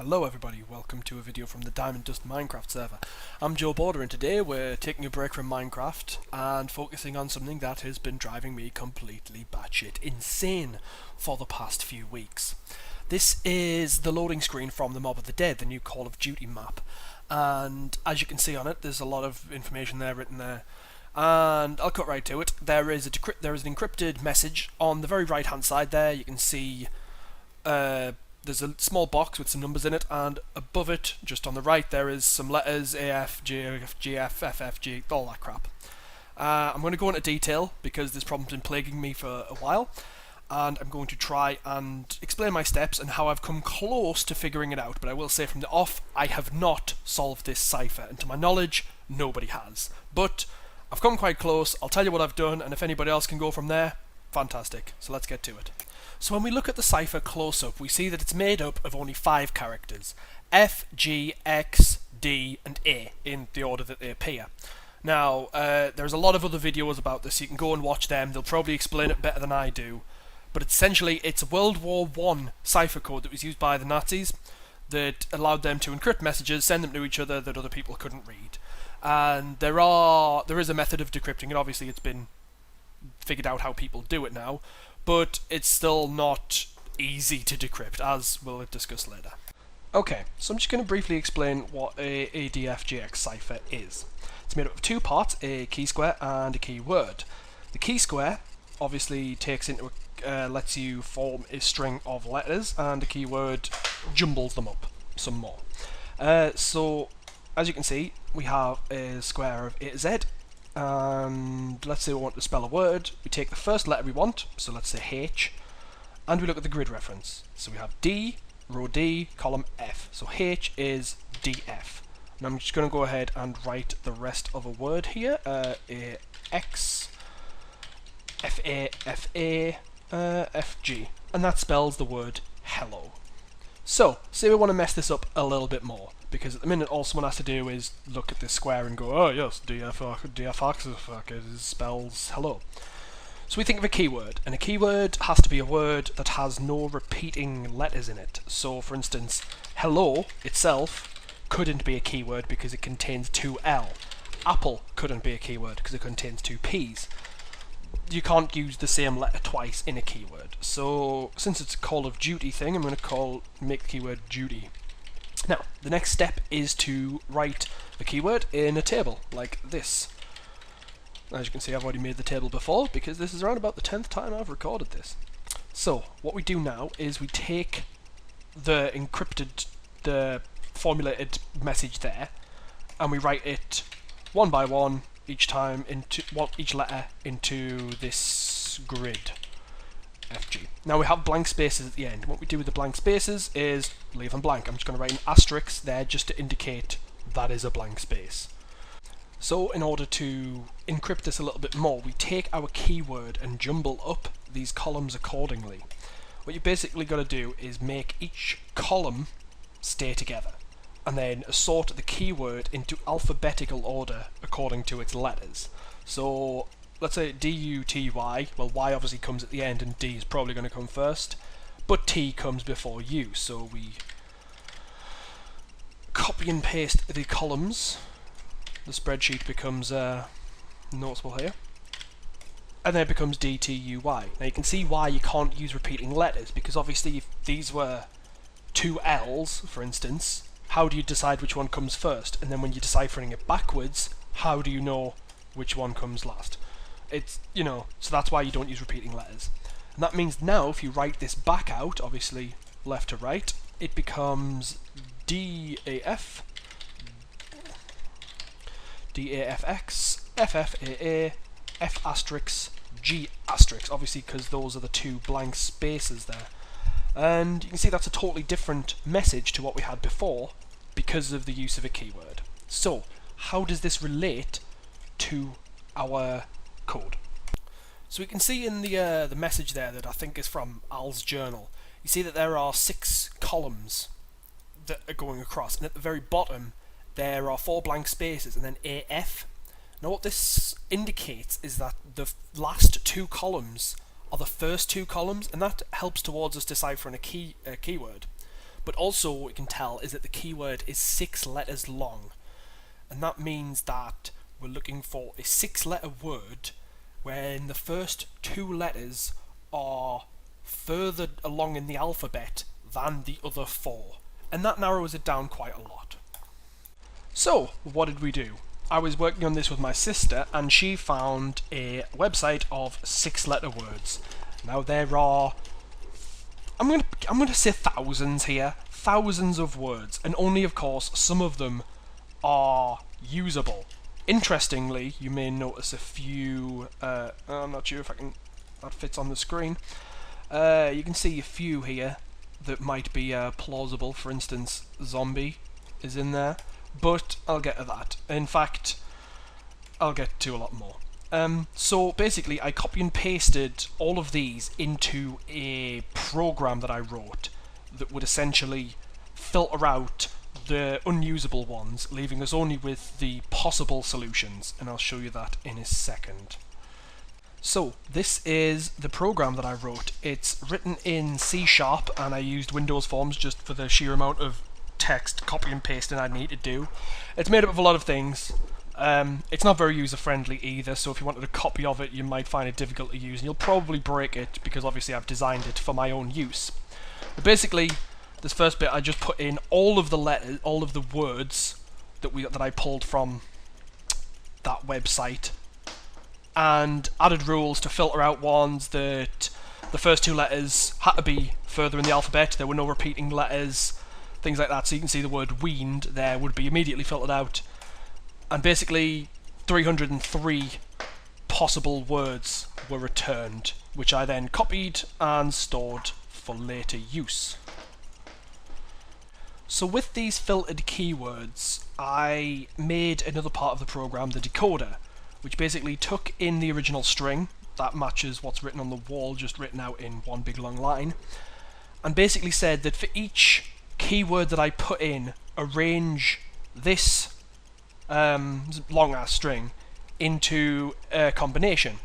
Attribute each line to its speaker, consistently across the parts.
Speaker 1: Hello everybody, welcome to a video from the Diamond Dust Minecraft server. I'm Joe Border and today we're taking a break from Minecraft and focusing on something that has been driving me completely batshit insane for the past few weeks. This is the loading screen from the Mob of the Dead, the new Call of Duty map, and as you can see on it there's a lot of information there written there. And I'll cut right to it. There is an encrypted message on the very right hand side there. You can see there's a small box with some numbers in it, and above it, just on the right, there is some letters, ADFGX, FFG, all that crap. I'm going to go into detail because this problem's been plaguing me for a while, and I'm going to try and explain my steps and how I've come close to figuring it out. But I will say from the off, I have not solved this cipher, and to my knowledge, nobody has. But I've come quite close. I'll tell you what I've done, and if anybody else can go from there, fantastic. So let's get to it. So when we look at the cipher close up, we see that it's made up of only 5 characters: F, G, X, D, and A, in the order that they appear. Now, there's a lot of other videos about this, you can go and watch them, they'll probably explain it better than I do. But essentially, it's a World War I cipher code that was used by the Nazis that allowed them to encrypt messages, send them to each other that other people couldn't read. And there is a method of decrypting it. Obviously it's been figured out how people do it now, but it's still not easy to decrypt, as we'll discuss later. Okay, so I'm just going to briefly explain what a ADFGX cipher is. It's made up of 2 parts, a key square and a keyword. The key square obviously lets you form a string of letters, and the keyword jumbles them up some more. So as you can see, we have a square of A to Z, and let's say we want to spell a word. We take the first letter we want, so let's say H, and we look at the grid reference. So we have D, row D, column F. So H is DF. Now I'm just going to go ahead and write the rest of a word here. AX, FA, FA, FG, and that spells the word hello. So, say we want to mess this up a little bit more, because at the minute all someone has to do is look at this square and go, oh yes, DFX spells hello. So we think of a keyword, and a keyword has to be a word that has no repeating letters in it. So for instance, hello itself couldn't be a keyword because it contains 2 L. Apple couldn't be a keyword because it contains 2 P's. You can't use the same letter twice in a keyword. So since it's a Call of Duty thing, I'm going to make the keyword duty. Now, the next step is to write the keyword in a table, like this. As you can see, I've already made the table before, because this is around about the 10th time I've recorded this. So, what we do now is we take the the formulated message there, and we write it one by one, each time into each letter into this grid. FG. Now we have blank spaces at the end. What we do with the blank spaces is leave them blank. I'm just going to write an asterisk there just to indicate that is a blank space. So in order to encrypt this a little bit more, we take our keyword and jumble up these columns accordingly. What you basically got to do is make each column stay together, and then sort the keyword into alphabetical order according to its letters. So let's say D-U-T-Y, well Y obviously comes at the end and D is probably going to come first, but T comes before U, so we copy and paste the columns. The spreadsheet becomes noticeable here, and then it becomes D-T-U-Y. Now you can see why you can't use repeating letters, because obviously if these were 2 L's, for instance, how do you decide which one comes first? And then when you're deciphering it backwards, how do you know which one comes last? It's, so that's why you don't use repeating letters. And that means now if you write this back out, obviously left to right, it becomes DAF, DAFX, FFAA, F asterisk, G asterisk, obviously because those are the 2 blank spaces there. And you can see that's a totally different message to what we had before because of the use of a keyword. So, how does this relate to our code? So we can see in the message there that I think is from Al's journal, you see that there are 6 columns that are going across, and at the very bottom there are 4 blank spaces and then AF. Now what this indicates is that the last 2 columns are the first 2 columns, and that helps towards us deciphering a keyword. But also what we can tell is that the keyword is 6 letters long. And that means that we're looking for a 6-letter word when the first 2 letters are further along in the alphabet than the other 4. And that narrows it down quite a lot. So, what did we do? I was working on this with my sister, and she found a website of 6-letter words. Now there are, I'm gonna say thousands here, thousands of words, and only of course some of them are usable. Interestingly, you may notice a few. I'm not sure if that fits on the screen. You can see a few here that might be plausible. For instance, zombie is in there. But I'll get to that. In fact, I'll get to a lot more. So basically, I copy and pasted all of these into a program that I wrote that would essentially filter out the unusable ones, leaving us only with the possible solutions, and I'll show you that in a second. So this is the program that I wrote. It's written in C#, and I used Windows Forms just for the sheer amount of text copy and pasting I need to do. It's made up of a lot of things. It's not very user friendly either, so if you wanted a copy of it you might find it difficult to use, and you'll probably break it because obviously I've designed it for my own use. But basically, this first bit I just put in all of the letters, all of the words that I pulled from that website, and added rules to filter out ones that the first 2 letters had to be further in the alphabet. There were no repeating letters, things like that. So you can see the word weaned there would be immediately filtered out. And basically 303 possible words were returned, which I then copied and stored for later use. So with these filtered keywords, I made another part of the program, the decoder, which basically took in the original string that matches what's written on the wall, just written out in one big long line, and basically said that for each keyword that I put in, arrange this long ass string into a combination.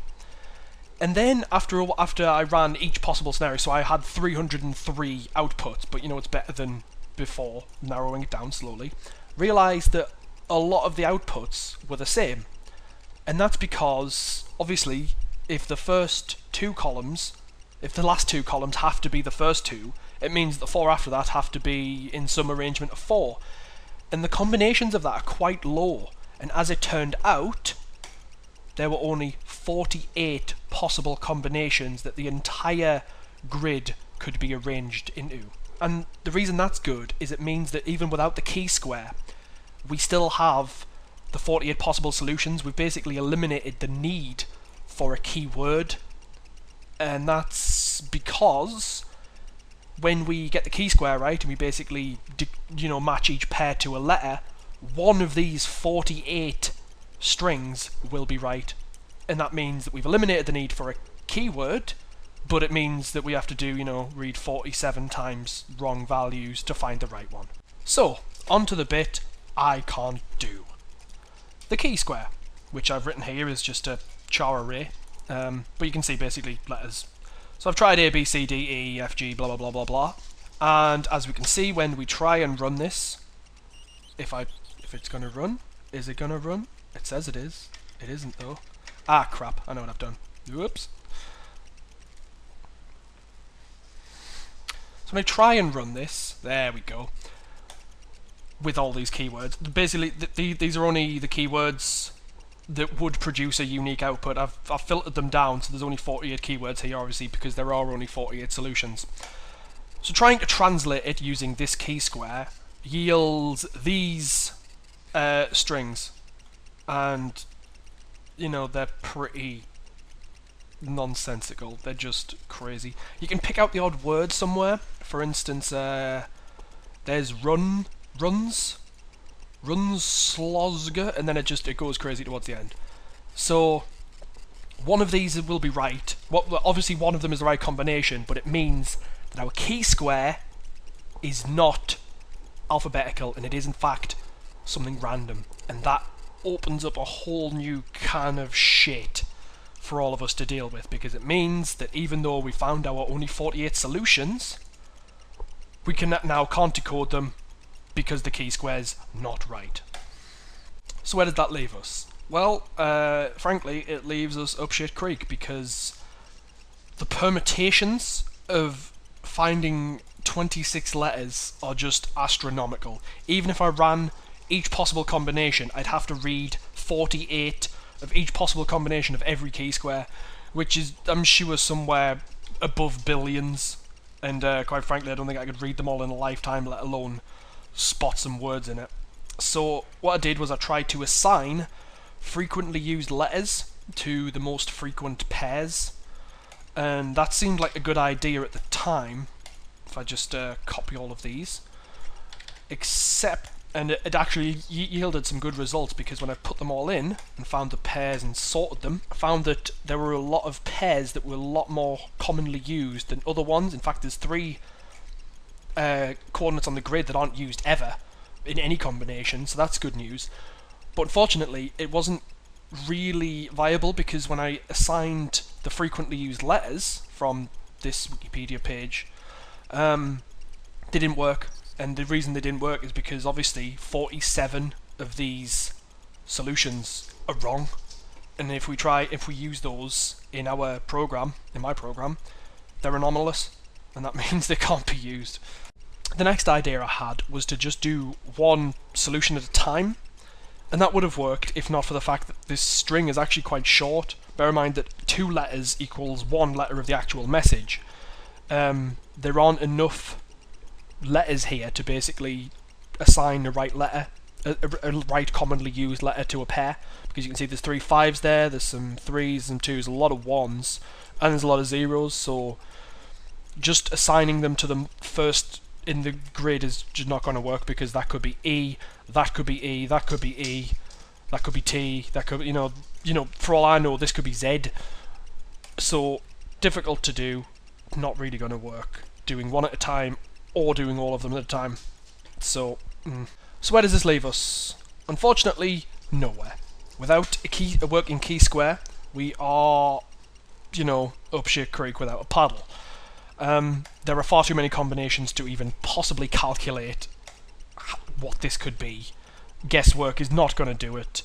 Speaker 1: And then after I ran each possible scenario, so I had 303 outputs, but you know it's better than before, narrowing it down slowly, realised that a lot of the outputs were the same. And that's because, obviously, if the last 2 columns have to be the first 2, it means the 4 after that have to be in some arrangement of 4. And the combinations of that are quite low. And as it turned out, there were only 48 possible combinations that the entire grid could be arranged into. And the reason that's good is it means that even without the key square, we still have the 48 possible solutions. We've basically eliminated the need for a keyword, and that's because when we get the key square right and we basically match each pair to a letter, one of these 48 strings will be right, and that means that we've eliminated the need for a keyword, but it means that we have to do, read 47 times wrong values to find the right one. So, onto the bit I can't do. The key square, which I've written here is just a char array, but you can see basically letters. So I've tried A, B, C, D, E, F, G, blah, blah, blah, blah, blah, and as we can see when we try and run this, if it's going to run, is it going to run? It says it is. It isn't though. Ah, crap, I know what I've done. Whoops. So when I try and run this, there we go, with all these keywords, basically these are only the keywords that would produce a unique output. I've filtered them down, so there's only 48 keywords here, obviously, because there are only 48 solutions. So trying to translate it using this key square yields these strings, and they're pretty nonsensical. They're just crazy. You can pick out the odd word somewhere. For instance, there's runs, slosga, and then it goes crazy towards the end. So one of these will be right. Obviously one of them is the right combination, but it means that our key square is not alphabetical, and it is in fact something random, and that opens up a whole new can of shit for all of us to deal with, because it means that even though we found our only 48 solutions, we now can't decode them because the key square's not right. So where did that leave us? Well, frankly, it leaves us up shit creek, because the permutations of finding 26 letters are just astronomical. Even if I ran each possible combination, I'd have to read 48 of each possible combination of every key square, which is, I'm sure, somewhere above billions, and quite frankly I don't think I could read them all in a lifetime, let alone spot some words in it. So what I did was I tried to assign frequently used letters to the most frequent pairs, and that seemed like a good idea at the time. If I just copy all of these, and it actually yielded some good results, because when I put them all in and found the pairs and sorted them, I found that there were a lot of pairs that were a lot more commonly used than other ones. In fact, there's 3 coordinates on the grid that aren't used ever in any combination, so that's good news. But unfortunately, it wasn't really viable, because when I assigned the frequently used letters from this Wikipedia page, they didn't work. And the reason they didn't work is because obviously 47 of these solutions are wrong, and if we use those in our program, in my program, they're anomalous, and that means they can't be used. The next idea I had was to just do one solution at a time, and that would have worked if not for the fact that this string is actually quite short. Bear in mind that 2 letters equals 1 letter of the actual message. There aren't enough letters here to basically assign the right letter, a right commonly used letter to a pair, because you can see there's 3 5s there, there's some 3s and 2s, a lot of 1s, and there's a lot of 0s, so just assigning them to the first in the grid is just not going to work, because that could be E, that could be E, that could be E, that could be T, that could be, you know, for all I know, this could be Z. So difficult to do, not really going to work doing one at a time or doing all of them at a time. So where does this leave us? Unfortunately, nowhere. Without a working key square, we are, up shit creek without a paddle. There are far too many combinations to even possibly calculate what this could be. Guesswork is not going to do it.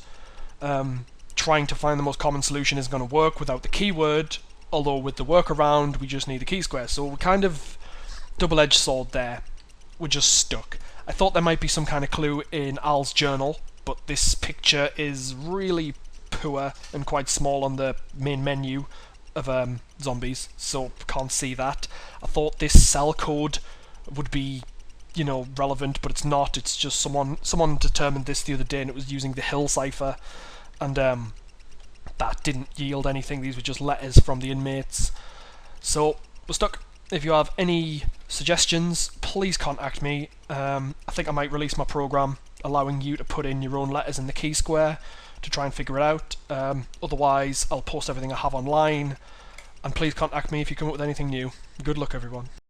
Speaker 1: Trying to find the most common solution is going to work without the keyword, although with the workaround we just need the key square. So we're kind of double-edged sword there. We're just stuck. I thought there might be some kind of clue in Al's journal, but this picture is really poor and quite small on the main menu of zombies, so can't see that. I thought this cell code would be, relevant, but it's not. It's just someone determined this the other day, and it was using the Hill cipher, and that didn't yield anything. These were just letters from the inmates. So we're stuck. If you have any suggestions, please contact me. I think I might release my program allowing you to put in your own letters in the key square to try and figure it out. Otherwise, I'll post everything I have online, and please contact me if you come up with anything new. Good luck, everyone.